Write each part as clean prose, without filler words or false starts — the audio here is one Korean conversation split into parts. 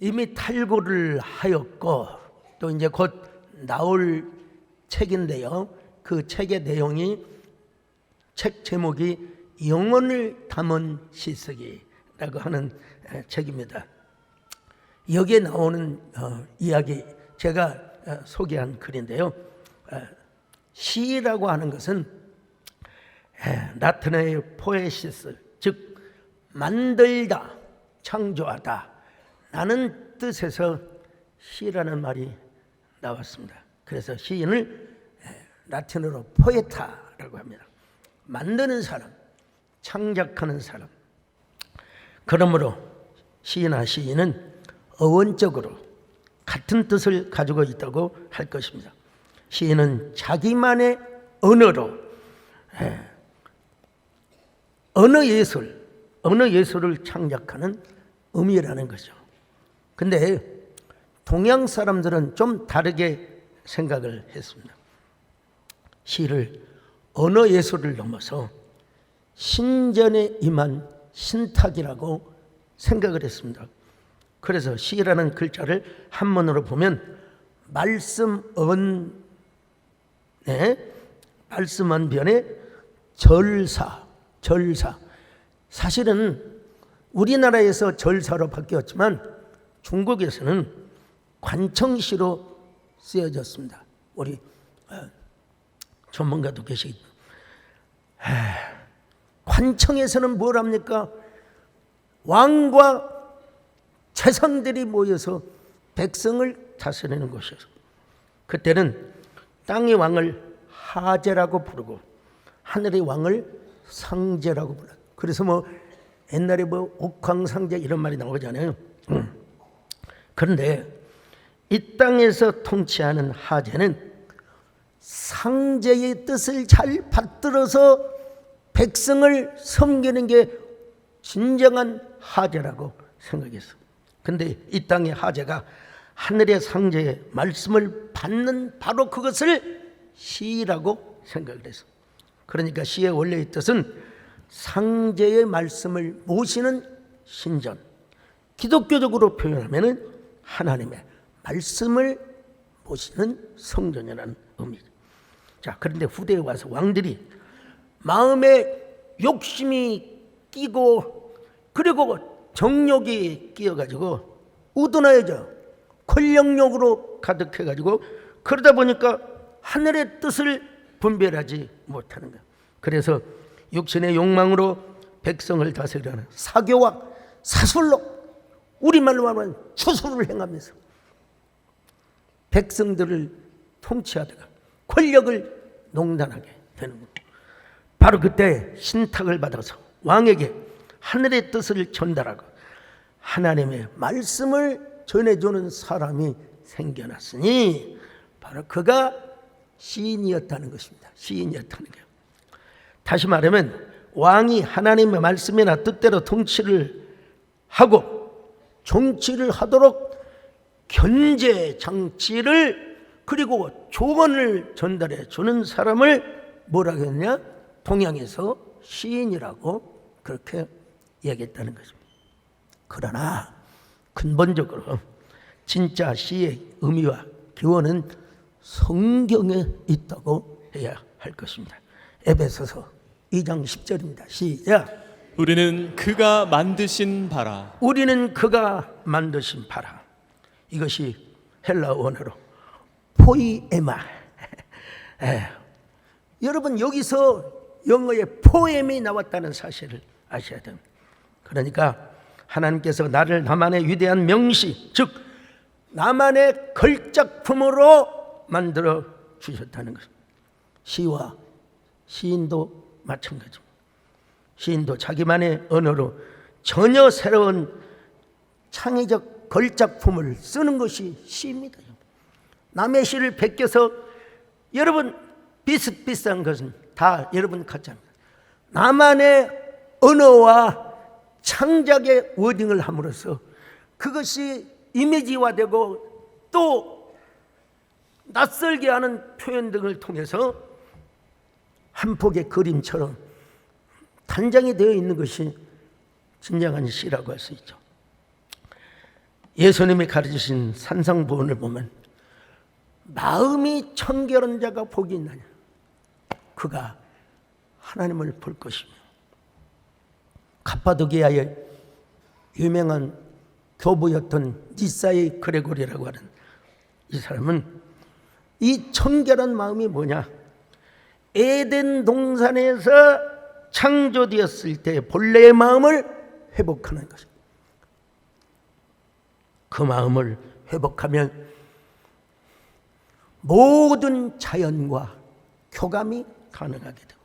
이미 탈고를 하였고 또 이제 곧 나올 책인데요. 그 책의 내용이 책 제목이 영혼을 담은 시쓰기라고 하는 책입니다. 여기에 나오는 이야기 제가 소개한 글인데요. 시라고 하는 것은 라틴어의 포에시스, 즉 만들다, 창조하다 라는 뜻에서 시라는 말이 나왔습니다. 그래서 시인을 라틴어로 포에타라고 합니다. 만드는 사람, 창작하는 사람. 그러므로 시나 시인은 어원적으로 같은 뜻을 가지고 있다고 할 것입니다. 시인은 자기만의 언어로 언어 예술을 창작하는 의미라는 거죠. 근데 동양 사람들은 좀 다르게 생각을 했습니다. 시를 언어 예술을 넘어서 신전에 임한 신탁이라고 생각을 했습니다. 그래서 시라는 글자를 한문으로 보면 말씀언 변에 절사. 사실은 우리나라에서 절사로 바뀌었지만 중국에서는 관청시로 쓰여졌습니다. 우리 전문가도 계시겠죠. 관청에서는 뭘 합니까? 왕과 재상들이 모여서 백성을 다스리는 곳이었어요. 그때는 땅의 왕을 하제라고 부르고 하늘의 왕을 상제라고 불러요. 그래서 옛날에 옥황상제 이런 말이 나오잖아요. 그런데 이 땅에서 통치하는 하제는 상제의 뜻을 잘 받들어서 백성을 섬기는 게 진정한 하제라고 생각했어. 근데 이 땅의 하제가 하늘의 상제의 말씀을 받는 바로 그것을 시라고 생각을 했어. 그러니까 시의 원래의 뜻은 상제의 말씀을 모시는 신전, 기독교적으로 표현하면 하나님의 말씀을 모시는 성전이라는 의미죠. 자, 그런데 후대에 와서 왕들이 마음에 욕심이 끼고 그리고 정욕이 끼어가지고 우둔하여져 권력욕으로 가득해가지고 그러다 보니까 하늘의 뜻을 분별하지 못하는 거예요. 그래서 육신의 욕망으로 백성을 다스리려는 사교와 사술로, 우리말로 하면 추수를 행하면서 백성들을 통치하다가 권력을 농단하게 되는 거예요. 바로 그때 신탁을 받아서 왕에게 하늘의 뜻을 전달하고 하나님의 말씀을 전해주는 사람이 생겨났으니 바로 그가 시인이었다는 것입니다. 시인이었다는 거예요. 다시 말하면 왕이 하나님의 말씀이나 뜻대로 통치를 하고 정치를 하도록 견제 장치를 그리고 조언을 전달해 주는 사람을 뭐라고 했냐? 동양에서 시인이라고 그렇게 얘기했다는 것입니다. 그러나 근본적으로 진짜 시의 의미와 기원은 성경에 있다고 해야 할 것입니다. 에베소서 2장 10절입니다. 시작. 우리는 그가 만드신 바라. 우리는 그가 만드신 바라. 이것이 헬라어 원어로 포이에마. 여러분 여기서 영어의 포엠이 나왔다는 사실을 아셔야 됩니다. 그러니까 하나님께서 나를 나만의 위대한 명시, 즉 나만의 걸작품으로 만들어 주셨다는 것입니다. 시와 시인도 마찬가지입니다. 시인도 자기만의 언어로 전혀 새로운 창의적 걸작품을 쓰는 것이 시입니다. 남의 시를 베껴서 여러분 비슷비슷한 것은 다 여러분 같잖아요. 나만의 언어와 창작의 워딩을 함으로써 그것이 이미지화되고 또 낯설게 하는 표현 등을 통해서 한 폭의 그림처럼 단장이 되어 있는 것이 진정한 시라고 할 수 있죠. 예수님이 가르치신 산상보훈을 보면 마음이 청결한 자가 복이 있느냐, 그가 하나님을 볼 것이며, 갑바도기아의 유명한 교부였던 니사의 그레고리라고 하는 이 사람은 이 청결한 마음이 뭐냐, 에덴 동산에서 창조되었을 때 본래의 마음을 회복하는 것입니다. 그 마음을 회복하면 모든 자연과 교감이 가능하게 되고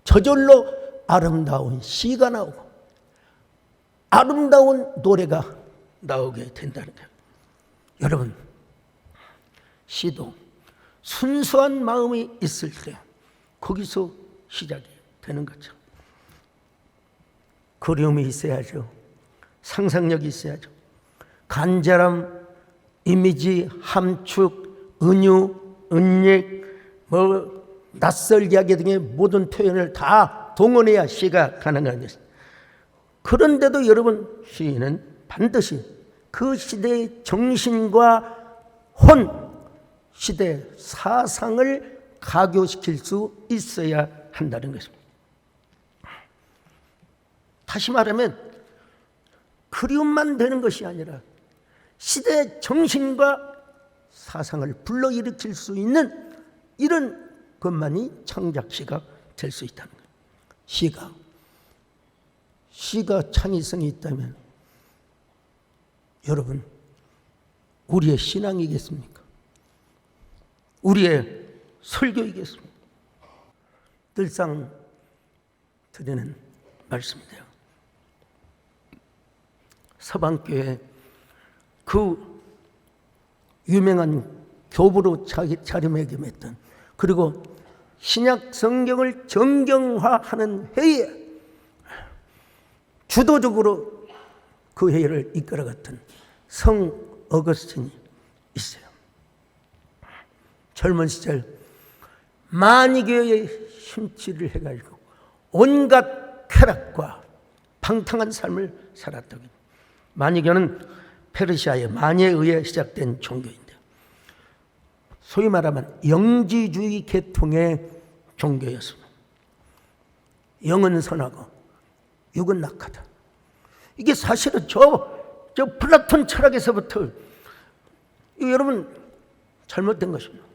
저절로 아름다운 시가 나오고 아름다운 노래가 나오게 된다는 거예요. 여러분, 시도 순수한 마음이 있을 때 거기서 시작이 되는 거죠. 그리움이 있어야죠. 상상력이 있어야죠. 간절함, 이미지, 함축, 은유, 은닉, 낯설게 하게 등의 모든 표현을 다 동원해야 시가 가능한 것입니다. 그런데도 여러분, 시인은 반드시 그 시대의 정신과 혼, 시대 사상을 가교시킬 수 있어야 한다는 것입니다. 다시 말하면 그리움만 되는 것이 아니라 시대의 정신과 사상을 불러일으킬 수 있는 이런 것만이 창작시가 될 수 있다는 거예요. 시가 창의성이 있다면 여러분, 우리의 신앙이겠습니까? 우리의 설교이겠습니까? 늘상 드리는 말씀인데요, 서방교회 그 유명한 교부로 자리매김했던, 그리고 신약 성경을 정경화하는 회의에 주도적으로 그 회의를 이끌어갔던 성 어거스틴이 있어요. 젊은 시절 만이교회에 심취를 해가지고 온갖 쾌락과 방탕한 삶을 살았다고 합니다. 만이교는 페르시아의 만에 의해 시작된 종교인데요, 소위 말하면 영지주의 계통의 종교였습니다. 영은 선하고 육은 낙하다. 이게 사실은 저 플라톤 철학에서부터 여러분 잘못된 것입니다.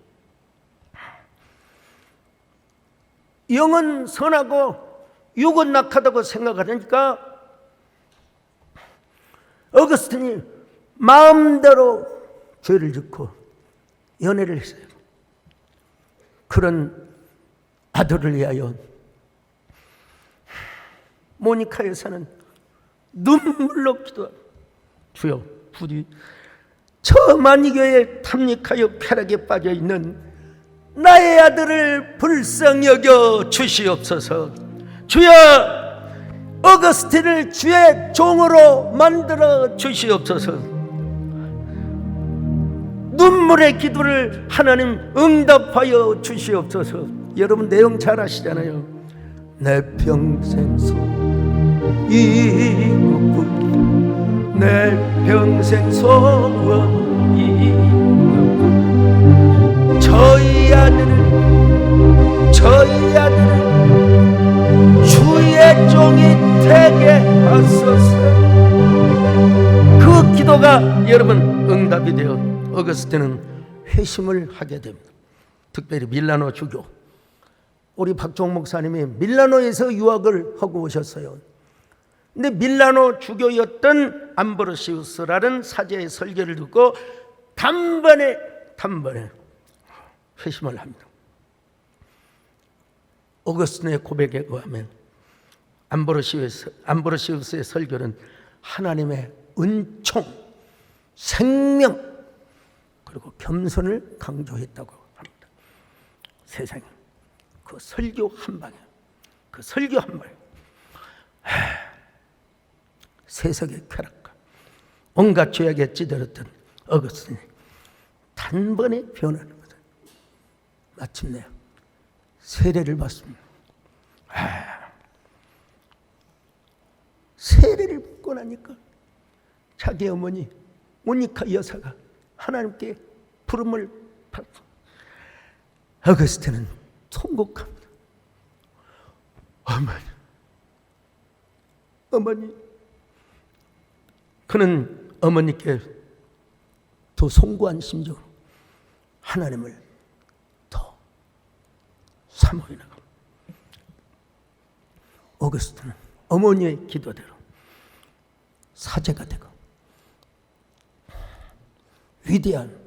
영은 선하고 육은 낙하다고 생각하니까 어거스틴이 마음대로 죄를 짓고 연애를 했어요. 그런 아들을 위하여 모니카 여사는 눈물로 기도하고, 주여 부디 저 만이교에 탐닉하여 쾌락에 빠져있는 나의 아들을 불쌍히 여겨 주시옵소서. 주여 어거스틴을 주의 종으로 만들어 주시옵소서. 눈물의 기도를 하나님 응답하여 주시옵소서. 여러분 내용 잘 아시잖아요. 내 평생 소이구분, 내 평생 소이구분, 저희 아들을 주의 종이 되게 하소서. 그 기도가 여러분 응답이 되어 어거스틴은 회심을 하게 됩니다. 특별히 밀라노 주교, 우리 박종 목사님이 밀라노에서 유학을 하고 오셨어요. 근데 밀라노 주교였던 암브로시우스라는 사제의 설교를 듣고 단번에 회심을 합니다. 어거스틴의 고백에 의하면 암브로시우스의 설교는 하나님의 은총, 생명, 그리고 겸손을 강조했다고 합니다. 세상에 그 설교 한 방에, 세상의 쾌락과 온갖 죄악에 찌들었던 어거스틴이 단번에 변하는 거죠. 마침내 세례를 받습니다. 세례를 받고 나니까 자기 어머니 모니카 여사가 하나님께 부름을 받고 어거스틴은 통곡합니다. 어머니. 그는 어머니께 더 송구한 심정으로 하나님을 더 사모해 나갑니다. 어거스틴은 어머니의 기도대로 사제가 되고 위대한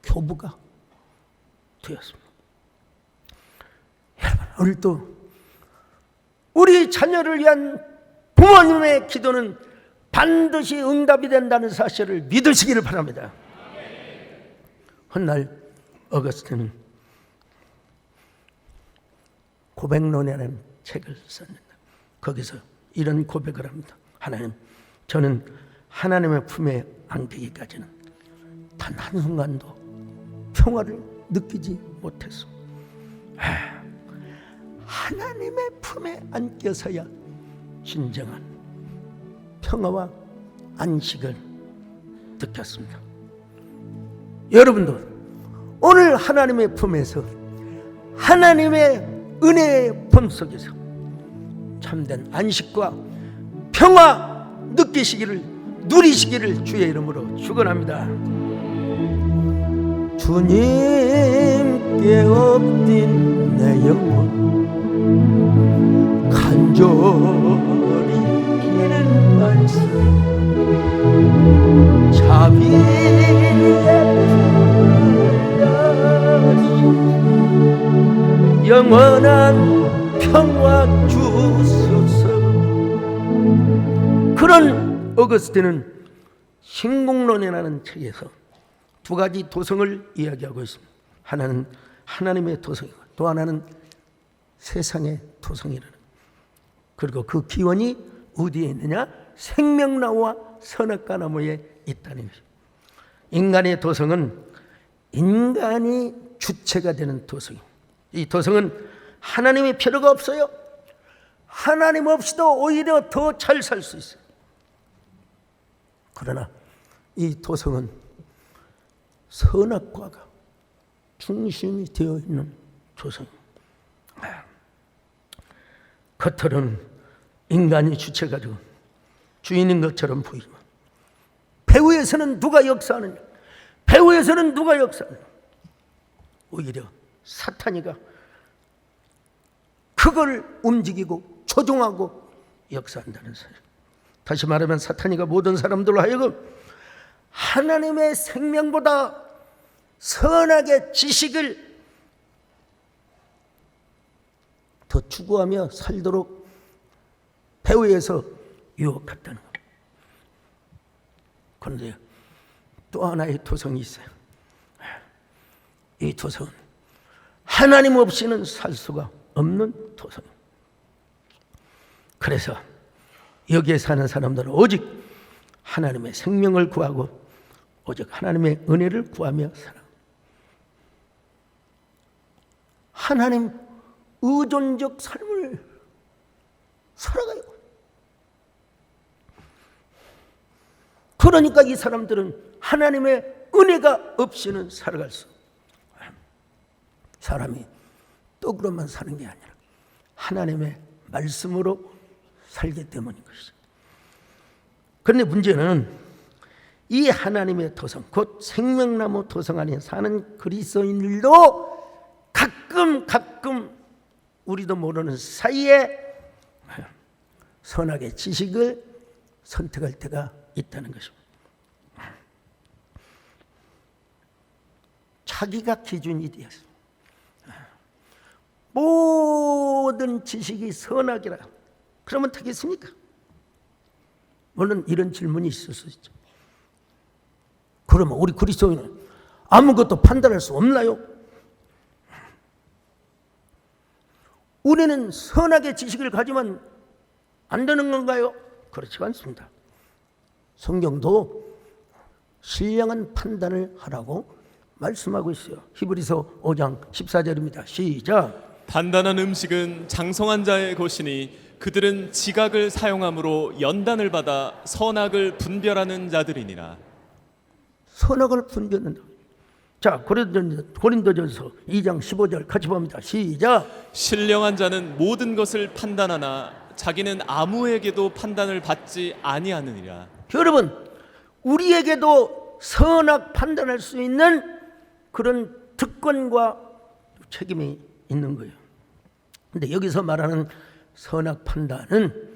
교부가 되었습니다. 여러분, 오늘도 우리 자녀를 위한 부모님의 기도는 반드시 응답이 된다는 사실을 믿으시기를 바랍니다. 훗날 어거스틴은 고백론이라는 책을 썼는데 거기서 이런 고백을 합니다. 하나님, 저는 하나님의 품에 안기기까지는 단 한순간도 평화를 느끼지 못했습니다. 하나님의 품에 안겨서야 진정한 평화와 안식을 느꼈습니다. 여러분도 오늘 하나님의 품에서 하나님의 은혜의 품 속에서 참된 안식과 평화 느끼시기를 누리시기를 주의 이름으로 축원합니다. 주님께 엎딘 내 영혼 간절히 기는 말씀 자비의 품을 영원한 평화 주소서. 그런 어거스틴은 신공론이라는 책에서 두 가지 도성을 이야기하고 있습니다. 하나는 하나님의 도성이고 또 하나는 세상의 도성이라는. 그리고 그 기원이 어디에 있느냐? 생명나무와 선악과 나무에 있다는 것입니다. 인간의 도성은 인간이 주체가 되는 도성입니다. 이 도성은 하나님의 필요가 없어요. 하나님 없이도 오히려 더 잘 살 수 있어요. 그러나 이 도성은 선악과가 중심이 되어 있는 도성입니다. 겉으로는 인간이 주체가 되고 주인인 것처럼 보이지만 배후에서는 누가 역사하느냐? 배후에서는 누가 역사하느냐? 오히려 사탄이가 그걸 움직이고 조종하고 역사한다는 사실. 다시 말하면 사탄이가 모든 사람들로 하여금 하나님의 생명보다 선악의 지식을 더 추구하며 살도록 배후에서 유혹했다는 것. 그런데 또 하나의 도성이 있어요. 이 도성은 하나님 없이는 살 수가 없는 도성입니다. 그래서 여기에 사는 사람들은 오직 하나님의 생명을 구하고 오직 하나님의 은혜를 구하며 살아. 하나님 의존적 삶을 살아가요. 그러니까 이 사람들은 하나님의 은혜가 없이는 살아갈 수 없어요. 사람이 떡으로만 사는 게 아니라 하나님의 말씀으로 살기 때문인 것이죠. 그런데 문제는 이 하나님의 도성, 곧 생명나무 도성 안에 사는 그리스도인들도 가끔 우리도 모르는 사이에 선악의 지식을 선택할 때가 있다는 것입니다. 자기가 기준이 되었습니다. 모든 지식이 선악이라 그러면 되겠습니까? 물론 이런 질문이 있을 수 있죠. 그러면 우리 그리스도인은 아무것도 판단할 수 없나요? 우리는 선악의 지식을 가지면 안 되는 건가요? 그렇지 않습니다. 성경도 신령한 판단을 하라고 말씀하고 있어요. 히브리서 5장 14절입니다. 시작. 단단한 음식은 장성한 자의 것이니 그들은 지각을 사용함으로 연단을 받아 선악을 분별하는 자들이니라. 선악을 분별한다. 자, 고린도전서 2장 15절 같이 봅니다. 시작. 신령한 자는 모든 것을 판단하나 자기는 아무에게도 판단을 받지 아니하느니라. 여러분, 우리에게도 선악 판단할 수 있는 그런 특권과 책임이 있는 거예요. 근데 여기서 말하는 선악 판단은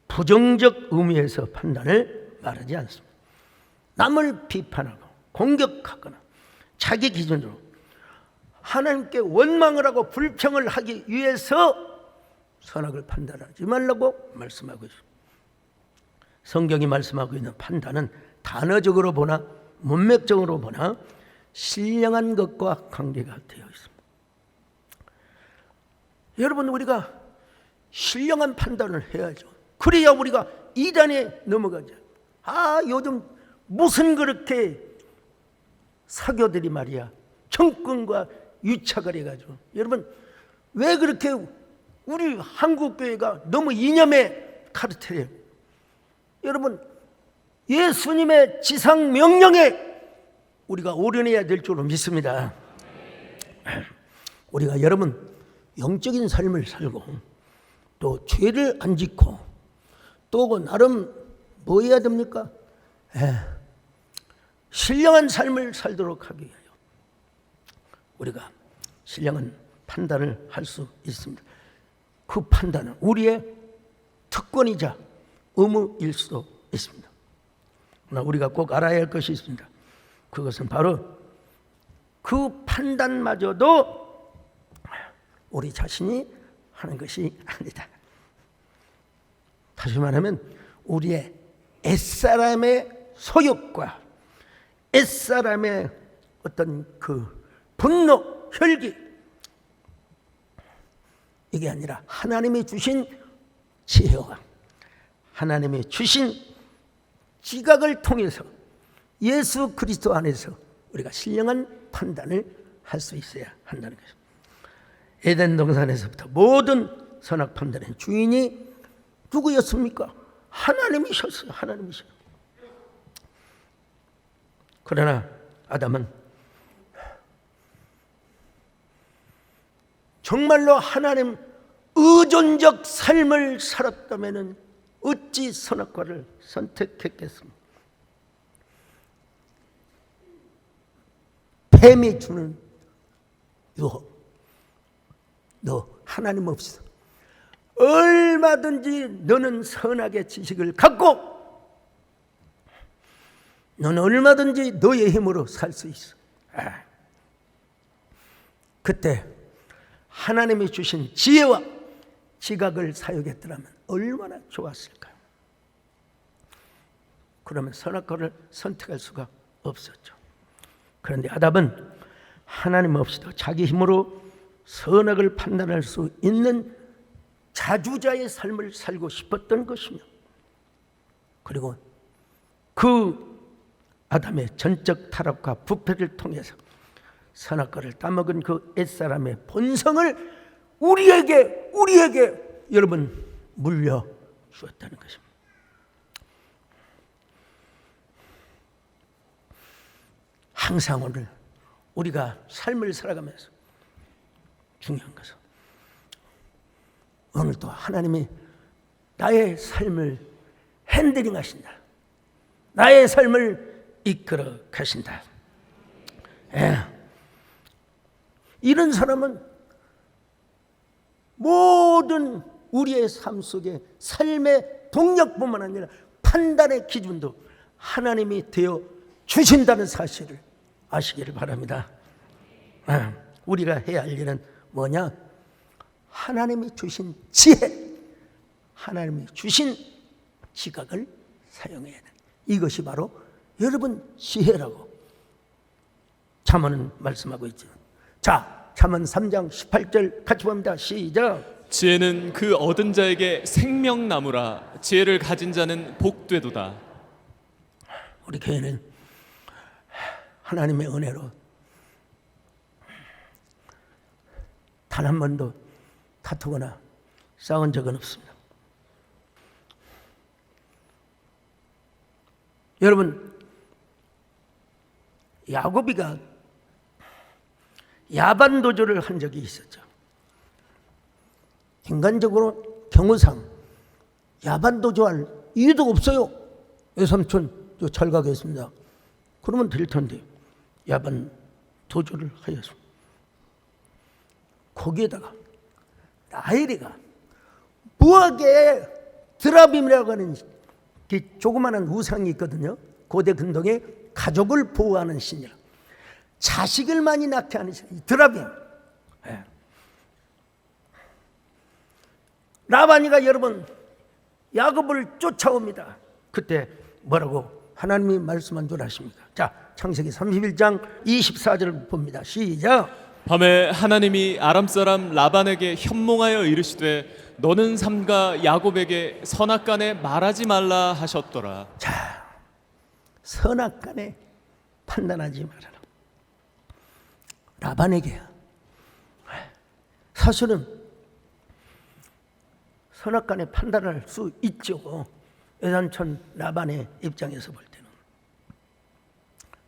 부정적 의미에서 판단을 말하지 않습니다. 남을 비판하고 공격하거나 자기 기준으로 하나님께 원망을 하고 불평을 하기 위해서 선악을 판단하지 말라고 말씀하고 있습니다. 성경이 말씀하고 있는 판단은 단어적으로 보나 문맥적으로 보나 신령한 것과 관계가 되어 있습니다. 여러분, 우리가 신령한 판단을 해야죠. 그래야 우리가 이단에 넘어가죠. 요즘 무슨 그렇게 사교들이 말이야 정권과 유착을 해가지고, 여러분 왜 그렇게 우리 한국교회가 너무 이념에 카르텔이에요. 여러분, 예수님의 지상 명령에 우리가 오련해야 될 줄로 믿습니다. 우리가 여러분 영적인 삶을 살고 또 죄를 안 짓고 또 나름 뭐 해야 됩니까? 신령한 삶을 살도록 하기 위하여 우리가 신령한 판단을 할 수 있습니다. 그 판단은 우리의 특권이자 의무일 수도 있습니다. 그러나 우리가 꼭 알아야 할 것이 있습니다. 그것은 바로 그 판단마저도 우리 자신이 하는 것이 아니다. 다시 말하면 우리의 옛사람의 소욕과 옛사람의 어떤 그 분노, 혈기, 이게 아니라 하나님이 주신 지혜와 하나님이 주신 지각을 통해서 예수 그리스도 안에서 우리가 신령한 판단을 할 수 있어야 한다는 것입니다. 에덴 동산에서부터 모든 선악 판단의 주인이 누구였습니까? 하나님이셨어요. 하나님이셨어요. 그러나 아담은 정말로 하나님 의존적 삶을 살았다면 어찌 선악과를 선택했겠습니까? 뱀이 주는 유혹, 너 하나님 없어. 얼마든지 너는 선악의 지식을 갖고 너는 얼마든지 너의 힘으로 살 수 있어. 그때 하나님이 주신 지혜와 지각을 사용했더라면 얼마나 좋았을까요? 그러면 선악과를 선택할 수가 없었죠. 그런데 아담은 하나님 없이도 자기 힘으로 선악을 판단할 수 있는 자주자의 삶을 살고 싶었던 것이며, 그리고 그 아담의 전적 타락과 부패를 통해서 선악과를 따먹은 그 옛사람의 본성을 우리에게 여러분 물려 주었다는 것입니다. 항상 오늘 우리가 삶을 살아가면서 중요한 것은 오늘도 하나님이 나의 삶을 핸들링 하신다. 나의 삶을 이끌어 가신다. 이런 사람은 모든 우리의 삶 속에 삶의 동력뿐만 아니라 판단의 기준도 하나님이 되어 주신다는 사실을 아시기를 바랍니다. 우리가 해야 할 일은 뭐냐? 하나님이 주신 지혜, 하나님이 주신 지각을 사용해야 돼. 이것이 바로 여러분 지혜라고 잠언은 말씀하고 있죠. 자, 잠언 3장 18절 같이 봅니다. 시작. 지혜는 그 얻은 자에게 생명나무라. 지혜를 가진 자는 복되도다. 우리 교회는 하나님의 은혜로 단 한 번도 다투거나 싸운 적은 없습니다. 여러분, 야곱이가 야반 도주를 한 적이 있었죠. 인간적으로 경우상 야반 도주할 이유도 없어요. 외삼촌 잘 가겠습니다. 그러면 될 텐데 야반 도주를 하였습니다. 거기에다가 라헬이가 무하게 드라빔이라고 하는 조그마한 우상이 있거든요. 고대 근동에 가족을 보호하는 신이라, 자식을 많이 낳게 하는 신, 드라빔. 예. 라반이가 여러분 야곱을 쫓아옵니다. 그때 뭐라고 하나님이 말씀한 줄 아십니까? 자, 창세기 31장 24절을 봅니다. 시작. 밤에 하나님이 아람 사람 라반에게 현몽하여 이르시되 너는 삼가 야곱에게 선악간에 말하지 말라 하셨더라. 자, 선악간에 판단하지 말아라. 라반에게 사실은 선악간에 판단할 수 있죠. 외삼촌 라반의 입장에서 볼 때는.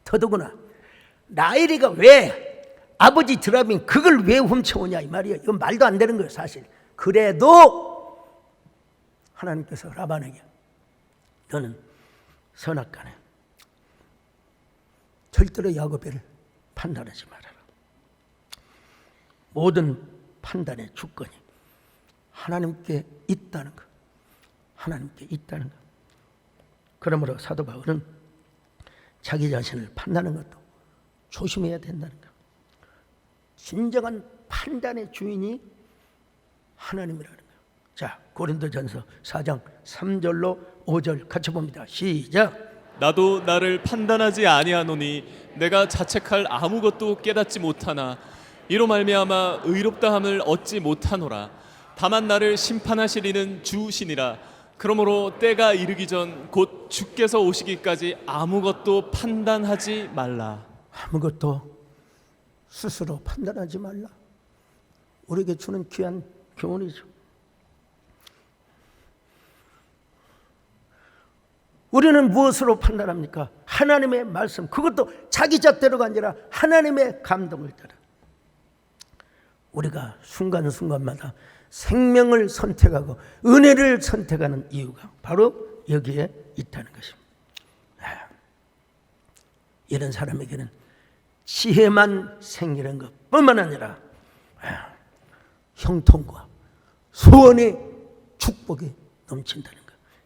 더더구나 라헬이가 왜 아버지 드라빔 그걸 왜 훔쳐오냐 이 말이에요. 이건 말도 안 되는 거예요 사실. 그래도 하나님께서 라반에게 너는 선악간에 절대로 야곱을 판단하지 말아라. 모든 판단의 주권이 하나님께 있다는 것. 하나님께 있다는 것. 그러므로 사도 바울은 자기 자신을 판단하는 것도 조심해야 된다는 것. 진정한 판단의 주인이 하나님이라는 거예요. 자, 고린도전서 4장 3절로 5절 같이 봅니다. 시작. 나도 나를 판단하지 아니하노니 내가 자책할 아무것도 깨닫지 못하나 이로 말미암아 의롭다함을 얻지 못하노라. 다만 나를 심판하시리는 주시니라. 그러므로 때가 이르기 전 곧 주께서 오시기까지 아무것도 판단하지 말라. 아무것도 스스로 판단하지 말라. 우리에게 주는 귀한 교훈이죠. 우리는 무엇으로 판단합니까? 하나님의 말씀, 그것도 자기 잣대로가 아니라 하나님의 감동을 따라. 우리가 순간순간마다 생명을 선택하고 은혜를 선택하는 이유가 바로 여기에 있다는 것입니다. 이런 사람에게는 지혜만 생기는 것뿐만 아니라 형통과 소원의 축복이 넘친다는 것.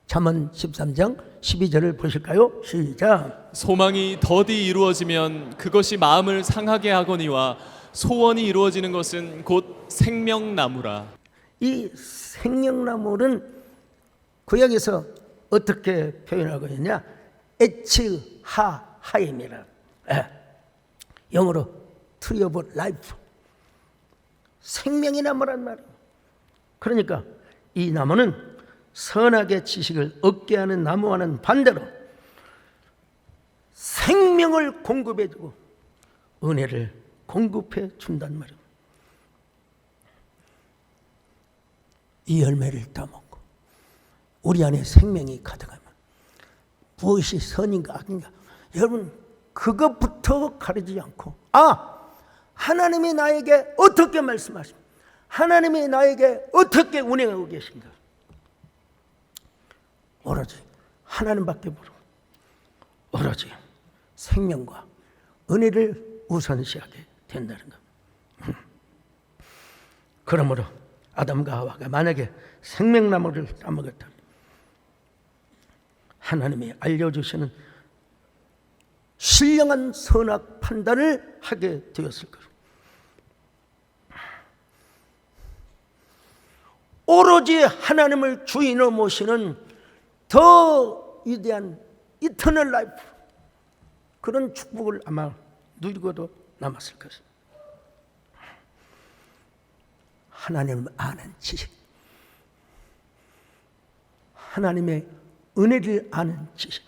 잠언 13장 12절을 보실까요? 시작. 소망이 더디 이루어지면 그것이 마음을 상하게 하거니와 소원이 이루어지는 것은 곧 생명나무라. 이 생명나무는 구약에서 어떻게 표현하고 있냐? 에츠하하임이라. 영어로 트리 오브 라이프, 생명의 나무란 말이에요. 그러니까 이 나무는 선악의 지식을 얻게 하는 나무와는 반대로 생명을 공급해주고 은혜를 공급해 준단 말이에요. 이 열매를 따먹고 우리 안에 생명이 가득하면 무엇이 선인가 악인가, 여러분 그것부터 가리지 않고, 하나님이 나에게 어떻게 말씀하십니까? 하나님이 나에게 어떻게 운행하고 계신가? 오로지 하나님밖에 모르고 오로지 생명과 은혜를 우선시하게 된다는 것. 그러므로 아담과 하와가 만약에 생명나무를 따먹었다면 하나님이 알려주시는 신령한 선악 판단을 하게 되었을 것입니다. 오로지 하나님을 주인으로 모시는 더 위대한 이터널 라이프, 그런 축복을 아마 누리고도 남았을 것입니다. 하나님을 아는 지식, 하나님의 은혜를 아는 지식,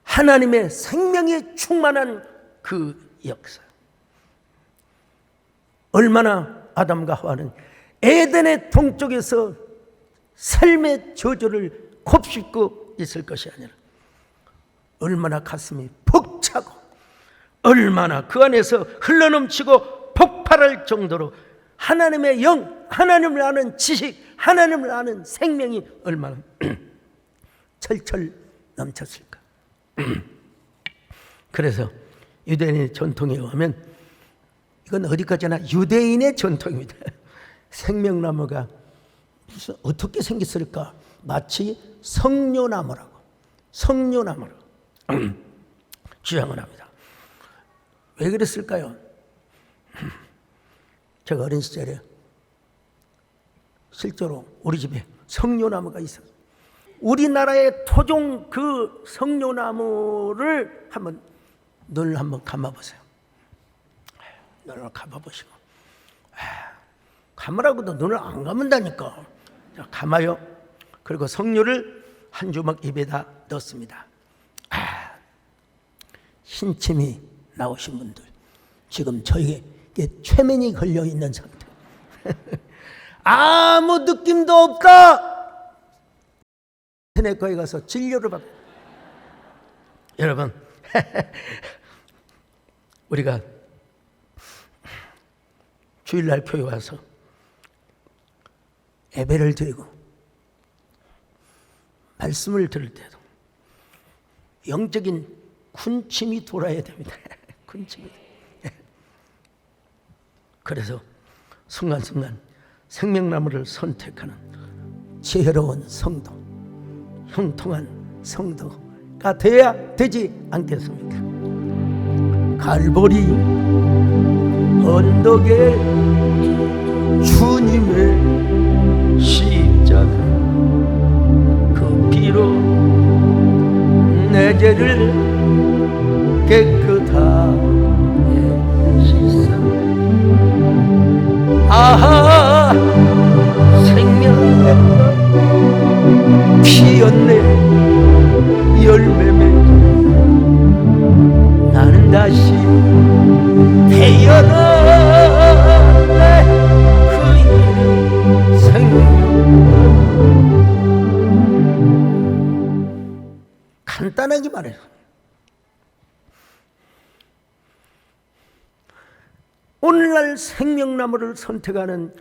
하나님의 생명이 충만한 그 역사. 얼마나 아담과 하와는 에덴의 동쪽에서 삶의 저주를 곱씹고 있을 것이 아니라 얼마나 가슴이 퍽 얼마나 그 안에서 흘러넘치고 폭발할 정도로 하나님의 영, 하나님을 아는 지식, 하나님을 아는 생명이 얼마나 철철 넘쳤을까. 그래서 유대인의 전통에 의하면, 이건 어디까지나 유대인의 전통입니다. 생명나무가 무슨 어떻게 생겼을까? 마치 성료나무라고 주장을 합니다. 왜 그랬을까요? 제가 어린 시절에 실제로 우리 집에 성료나무가 있어요. 우리나라의 토종 그 성료나무를 눈을 한번 감아보세요. 눈을 감아보시고, 감으라고도 눈을 안 감은다니까. 자, 감아요. 그리고 성료를 한 주먹 입에다 넣습니다. 신침이 나오신 분들, 지금 저에게 최면이 걸려 있는 상태. 아무 느낌도 없다. 내과에 가서 진료를 받고. 여러분, 우리가 주일날 교회 와서 예배를 드리고 말씀을 들을 때도 영적인 군침이 돌아야 됩니다. 군침이. 그래서 순간순간 생명나무를 선택하는 지혜로운 성도, 형통한 성도가 되어야 되지 않겠습니까? 갈보리 언덕에 주님의 십자가, 그 피로 내 죄를 깨끗하게 씻어. 아하, 생명나무가 피었네. 열매 맺어 나는 다시 태어났네. 그의 생명. 간단하게 말해서 오늘날 생명나무를 선택하는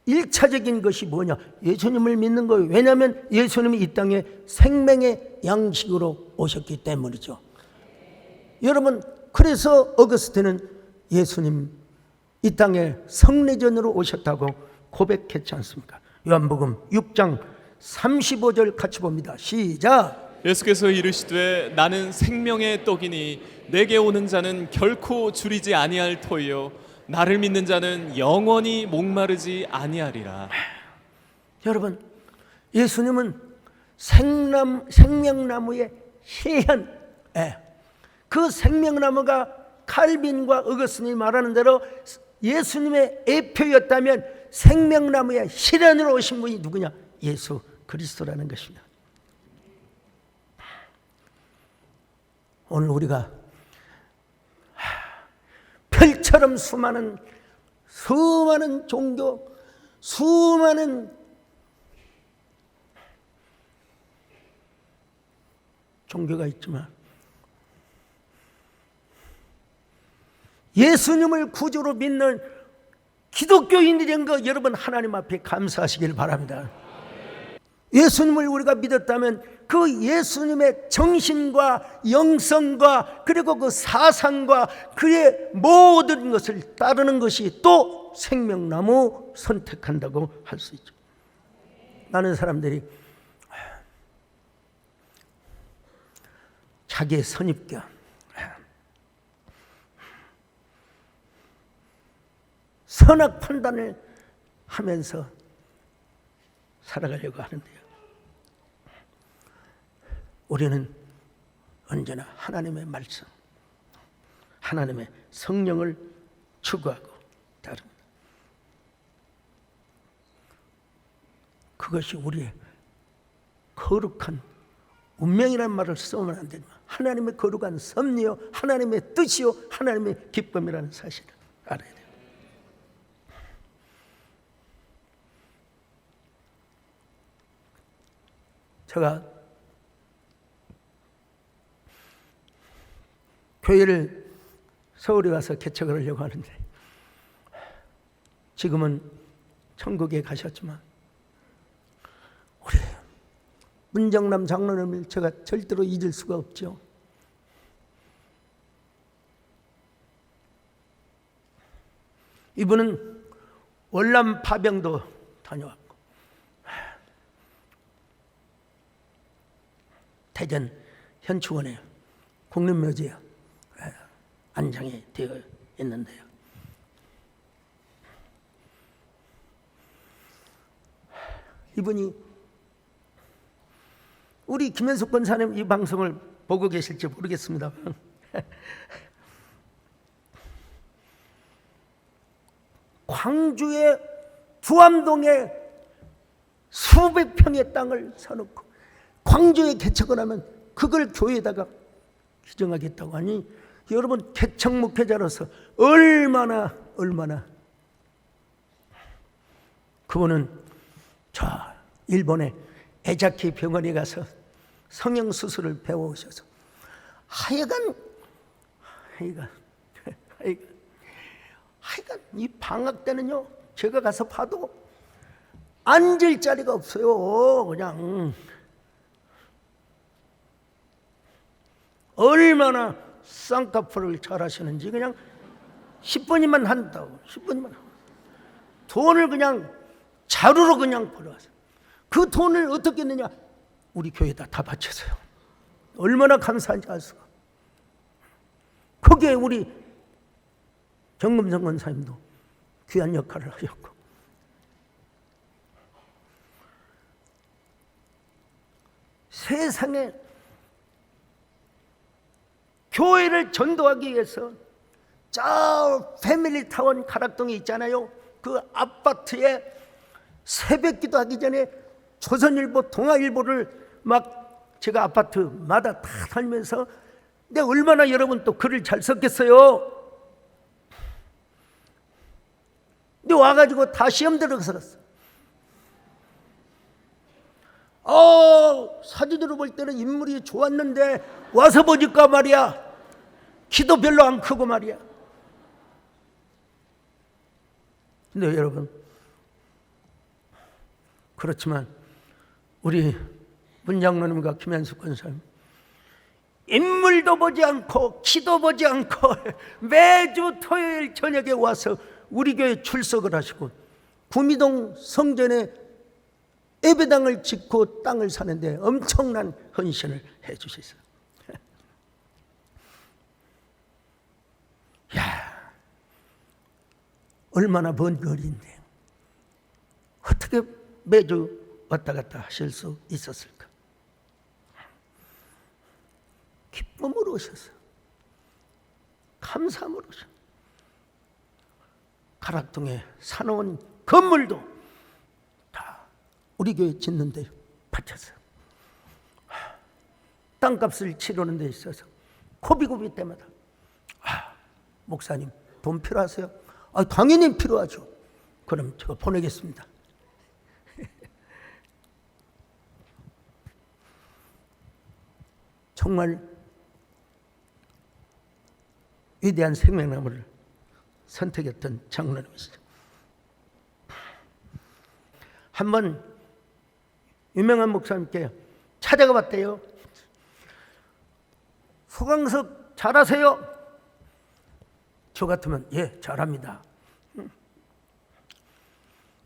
1차적인 것이 뭐냐? 예수님을 믿는 거예요. 왜냐하면 예수님이 이 땅에 생명의 양식으로 오셨기 때문이죠. 여러분, 그래서 어거스틴은 예수님 이 땅에 성례전으로 오셨다고 고백했지 않습니까? 요한복음 6장 35절 같이 봅니다. 시작. 예수께서 이르시되 나는 생명의 떡이니 내게 오는 자는 결코 줄이지 아니할 터이요 나를 믿는 자는 영원히 목마르지 아니하리라. 여러분, 예수님은 생명나무의 희한, 그 생명나무가 칼빈과 어거스틴이 말하는 대로 예수님의 예표였다면 생명나무의 실현으로 오신 분이 누구냐? 예수 그리스도라는 것입니다. 오늘 우리가 별처럼 수많은 종교, 수많은 종교가 있지만 예수님을 구주로 믿는 기독교인이 된 거 여러분 하나님 앞에 감사하시길 바랍니다. 예수님을 우리가 믿었다면 그 예수님의 정신과 영성과 그리고 그 사상과 그의 모든 것을 따르는 것이 또 생명나무 선택한다고 할 수 있죠. 많은 사람들이 자기의 선입견, 선악 판단을 하면서 살아가려고 하는데요. 우리는 언제나 하나님의 말씀, 하나님의 성령을 추구하고 따릅니다. 그것이 우리의 거룩한 운명이라는 말을 쓰면 안 됩니다. 하나님의 거룩한 섭리요, 하나님의 뜻이요, 하나님의 기쁨이라는 사실을 알아야 돼요. 제가 교회를 서울에 와서 개척을 하려고 하는데 지금은 천국에 가셨지만 우리 문정남 장로님을 제가 절대로 잊을 수가 없죠. 이분은 월남 파병도 다녀왔고 대전 현충원에 국립묘지에 안장이 되어 있는데요. 이분이 우리 김현숙 권사님 이 방송을 보고 계실지 모르겠습니다. 광주의 두암동에 수백 평의 땅을 사놓고 광주에 개척을 하면 그걸 교회에다가 기증하겠다고 하니 여러분 개척 목회자로서 얼마나 그분은 저 일본의 에자키 병원에 가서 성형수술을 배워오셔서 하여간 이 방학 때는요 제가 가서 봐도 앉을 자리가 없어요. 그냥 얼마나 쌍꺼풀을 잘 하시는지 그냥 10분이면 한다고 10분이면 돈을 그냥 자루로 그냥 벌어와서 그 돈을 어떻게 했느냐 우리 교회에다 다 바쳤어요. 얼마나 감사한지 알 수가. 거기에 우리 정금성 권사님도 귀한 역할을 하셨고 세상에 교회를 전도하기 위해서 저 패밀리타운 가락동에 있잖아요. 그 아파트에 새벽 기도하기 전에 조선일보, 동아일보를 막 제가 아파트마다 다 다니면서 내가 얼마나 여러분 또 글을 잘 썼겠어요. 근데 와가지고 다 시험 들어갔어. 사진으로 볼 때는 인물이 좋았는데 와서 보니까 말이야 키도 별로 안 크고 말이야. 근데 여러분 그렇지만 우리 문장로님과 김현숙 권사님 인물도 보지 않고 키도 보지 않고 매주 토요일 저녁에 와서 우리 교회 출석을 하시고 구미동 성전에 예배당을 짓고 땅을 사는데 엄청난 헌신을 해 주셨어요. 야, 얼마나 먼 거리인데 어떻게 매주 왔다 갔다 하실 수 있었을까? 기쁨으로 오셨어요. 감사함으로 오셨어요. 가락동에 사놓은 건물도 다 우리 교회 짓는 데 바쳤어요. 땅값을 치르는 데 있어서 고비고비 때마다 목사님 돈 필요하세요? 당연히 필요하죠. 그럼 제가 보내겠습니다. 정말 위대한 생명나무를 선택했던 장로님이시죠. 한번 유명한 목사님께 찾아가 봤대요. 소강석 잘하세요? 저 같으면 예 잘합니다.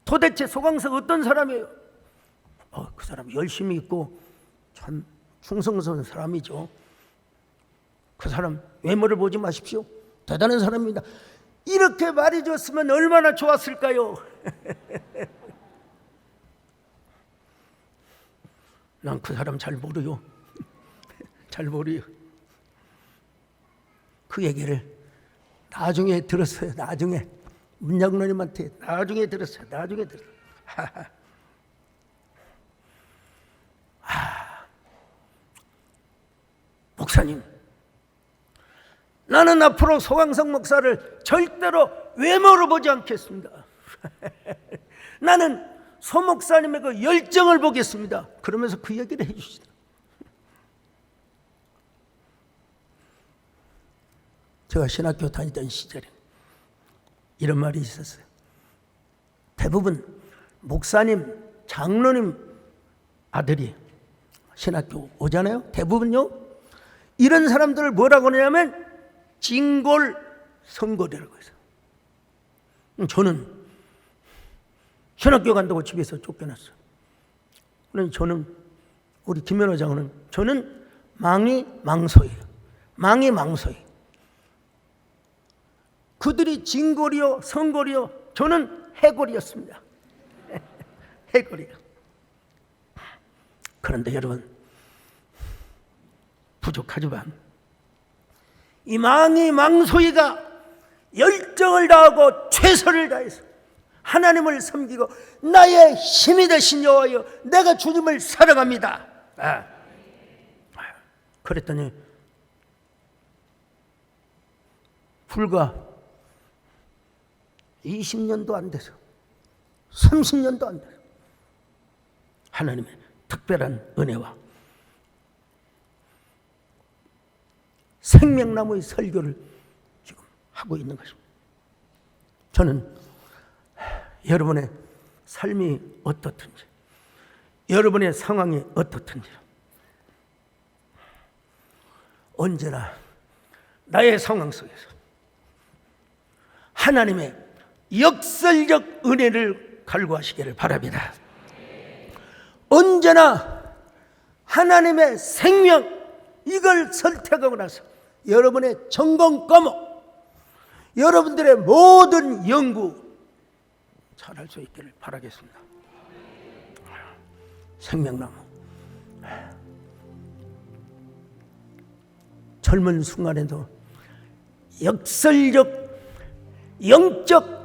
도대체 소강석 어떤 사람이에요? 그 사람 열심히 있고 참 충성스러운 사람이죠. 그 사람 외모를 보지 마십시오. 대단한 사람입니다. 이렇게 말해줬으면 얼마나 좋았을까요? 난 그 사람 잘 모르요. 잘 모르요. 그 얘기를 나중에 들었어요. 나중에 문장로님한테 나중에 들었어요. 목사님, 나는 앞으로 소강석 목사를 절대로 외모로 보지 않겠습니다. 나는 소 목사님의 그 열정을 보겠습니다. 그러면서 그 얘기를 해주시더라고요. 제가 신학교 다니던 시절에 이런 말이 있었어요. 대부분 목사님, 장로님 아들이 신학교 오잖아요. 대부분요. 이런 사람들을 뭐라고 하냐면 진골 성골이라고 해서. 저는 신학교 간다고 집에서 쫓겨났어요. 그래서 저는, 우리 김연호 장로는, 저는 망이 망소예요. 망이 망소예요. 그들이 진골이요 성골이요, 저는 해골이었습니다. 해골이요. 그런데 여러분, 부족하지만 이 망이 망소이가 열정을 다하고 최선을 다해서 하나님을 섬기고 나의 힘이 되신 여호와여, 내가 주님을 사랑합니다. 그랬더니 불과 20년도 안 돼서, 30년도 안 돼서 하나님의 특별한 은혜와 생명나무의 설교를 지금 하고 있는 것입니다. 저는 여러분의 삶이 어떻든지, 여러분의 상황이 어떻든지, 언제나 나의 상황 속에서 하나님의 역설적 은혜를 갈구하시기를 바랍니다. 언제나 하나님의 생명, 이걸 선택하고 나서 여러분의 전공 과목, 여러분들의 모든 연구 잘할 수 있기를 바라겠습니다. 생명나무, 젊은 순간에도 역설적 영적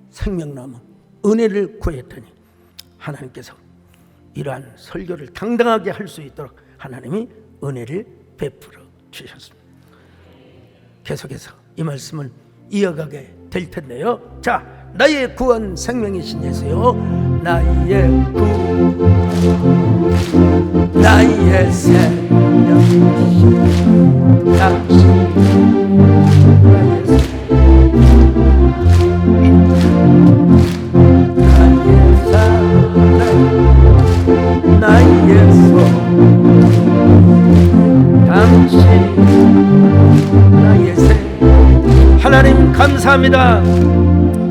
생명나무 은혜를 구했더니 하나님께서 이러한 설교를 당당하게 할 수 있도록 하나님이 은혜를 베풀어 주셨습니다. 계속해서 이 말씀을 이어가게 될 텐데요. 자, 나의 구원 생명이신 예수요, 나의 구, 나의 생명이신 당신, 나의 사랑, 나의 소망, 당신, 나의 생. 하나님 감사합니다.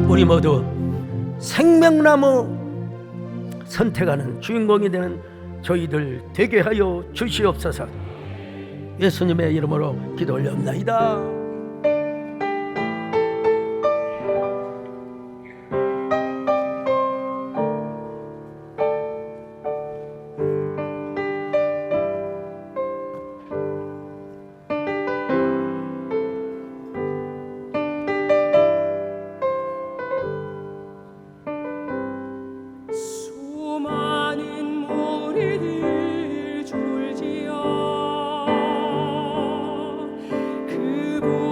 우리 모두 생명나무 선택하는 주인공이 되는 저희들 되게 하여 주시옵소서. 예수님의 이름으로 기도 올려옵나이다. 그곳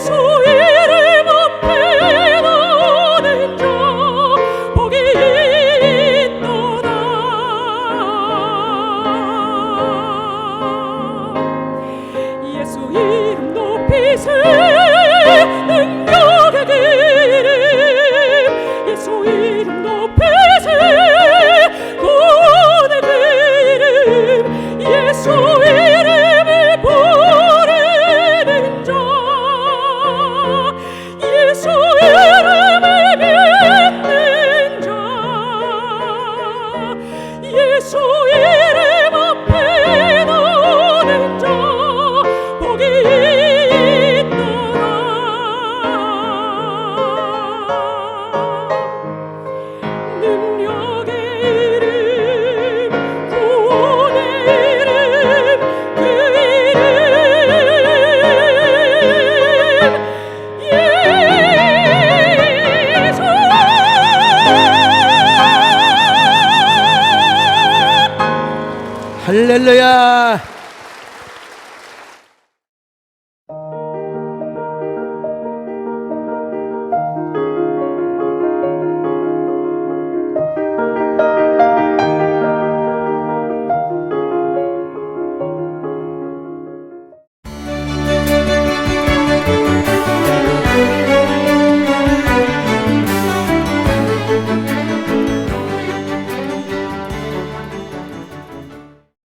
예수 이름 앞에 나오는 자 복이 있도다. 예수 이름 높이세 능력의 그 이름 예수 이름 높이세 구원의 그 이름 예수 이름을 부르는 자 예수 이름을 믿는 자 예수 이름 앞에 나오는 자 복이 있도다. 능력의 이름 구원의 이름 그 이름 예수. 할렐루야.